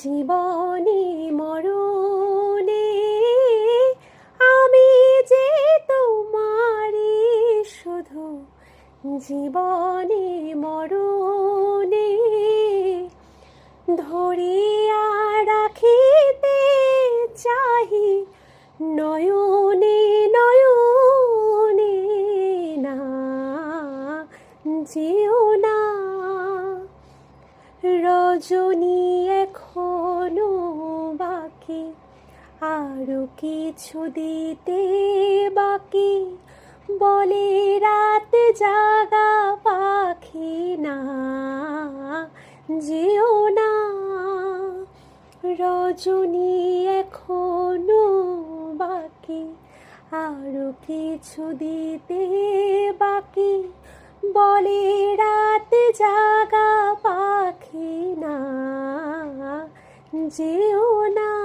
জীবনে মরণে আমি যে তোমারই শুধু, জীবনে মরণে ধরিয়া রাখিতে চাহি নয়নে নয়নে, না যেও না। রজনী এখনো বাকি, আরো কিছু দিতে বাকি, বলে রাত জাগা পাখি, না যেও না। রজনী এখনো বাকি, আরো কিছু দিতে বাকি, বলে রাত জাগা পাখি, না যেও না।